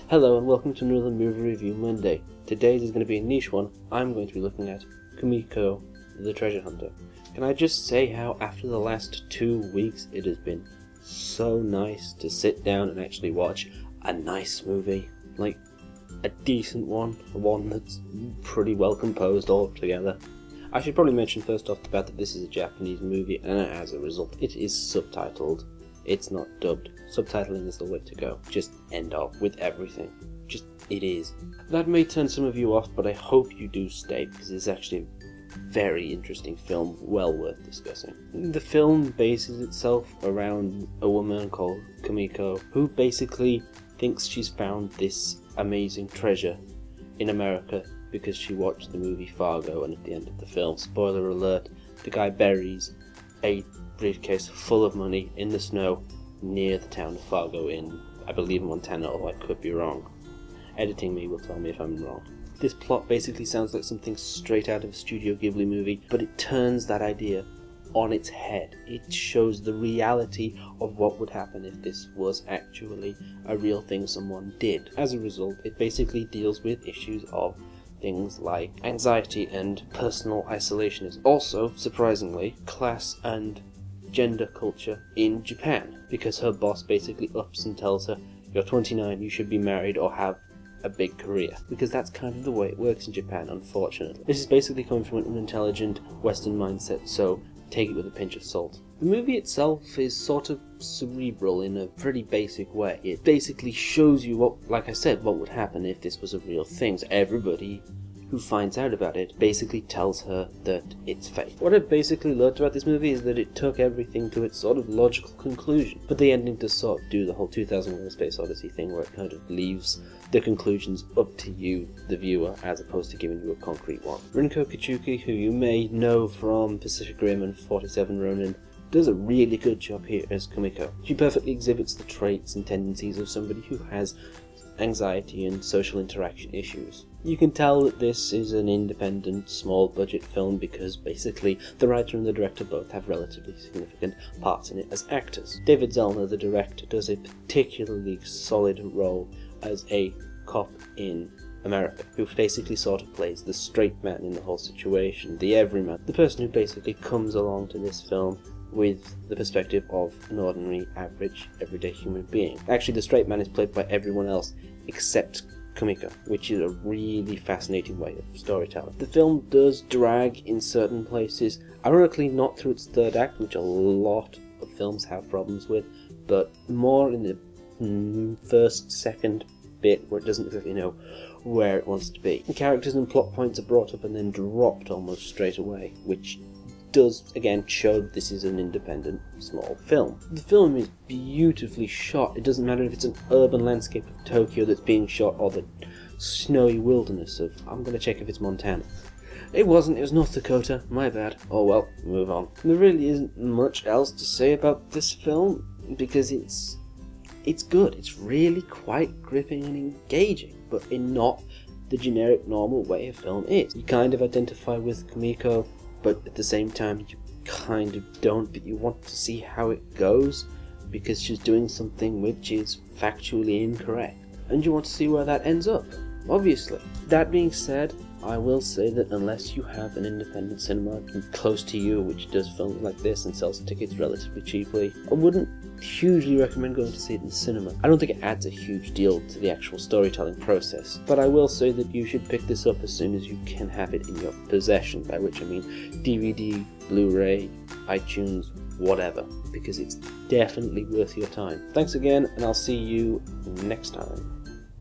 Hello and welcome to another Movie Review Monday. Today's is going to be a niche one. I'm going to be looking at Kumiko, the Treasure Hunter. Can I just say how after the last 2 weeks it has been so nice to sit down and actually watch a nice movie. Like, a decent one that's pretty well composed altogether. I should probably mention first off the bat that this is a Japanese movie, and as a result it is subtitled. It's not dubbed. Subtitling is the way to go. Just end up with everything. Just, it is. That may turn some of you off, but I hope you do stay, because it's actually a very interesting film, well worth discussing. The film bases itself around a woman called Kumiko, who basically thinks she's found this amazing treasure in America because she watched the movie Fargo, and at the end of the film, spoiler alert, the guy buries a briefcase full of money in the snow near the town of Fargo in, I believe, Montana, although I could be wrong. Editing me will tell me if I'm wrong. This plot basically sounds like something straight out of a Studio Ghibli movie, but it turns that idea on its head. It shows the reality of what would happen if this was actually a real thing someone did. As a result, it basically deals with issues of things like anxiety and personal isolationism. Also, surprisingly, class and gender culture in Japan, because her boss basically ups and tells her, you're 29, you should be married or have a big career, because that's kind of the way it works in Japan, unfortunately. This is basically coming from an intelligent Western mindset, so take it with a pinch of salt. The movie itself is sort of cerebral in a pretty basic way. It basically shows you what, like I said, what would happen if this was a real thing. So everybody who finds out about it basically tells her that it's fake. What I basically loved about this movie is that it took everything to its sort of logical conclusion, but the ending does sort of do the whole 2001: Space Odyssey thing, where it kind of leaves the conclusions up to you, the viewer, as opposed to giving you a concrete one. Rinko Kichuki, who you may know from Pacific Rim and 47 Ronin, does a really good job here as Kumiko. She perfectly exhibits the traits and tendencies of somebody who has anxiety and social interaction issues. You can tell that this is an independent, small budget film because basically the writer and the director both have relatively significant parts in it as actors. David Zellner, the director, does a particularly solid role as a cop in America, who basically sort of plays the straight man in the whole situation, the everyman, the person who basically comes along to this film with the perspective of an ordinary, average, everyday human being. Actually, the straight man is played by everyone else except Kumiko, which is a really fascinating way of storytelling. The film does drag in certain places, ironically not through its third act, which a lot of films have problems with, but more in the first, second bit where it doesn't exactly know where it wants to be. The characters and plot points are brought up and then dropped almost straight away, which does again show that this is an independent small film. The film is beautifully shot. It doesn't matter if it's an urban landscape of Tokyo that's being shot or the snowy wilderness of, I'm gonna check if it's Montana. It wasn't, it was North Dakota, my bad. Oh well, move on. There really isn't much else to say about this film because it's good. It's really quite gripping and engaging, but in not the generic normal way a film is. You kind of identify with Kumiko, but at the same time you kind of don't, but you want to see how it goes because she's doing something which is factually incorrect, and you want to see where that ends up, obviously. That being said, I will say that unless you have an independent cinema close to you which does films like this and sells tickets relatively cheaply, I wouldn't hugely recommend going to see it in the cinema. I don't think it adds a huge deal to the actual storytelling process, but I will say that you should pick this up as soon as you can have it in your possession, by which I mean DVD, Blu-ray, iTunes, whatever, because it's definitely worth your time. Thanks again, and I'll see you next time.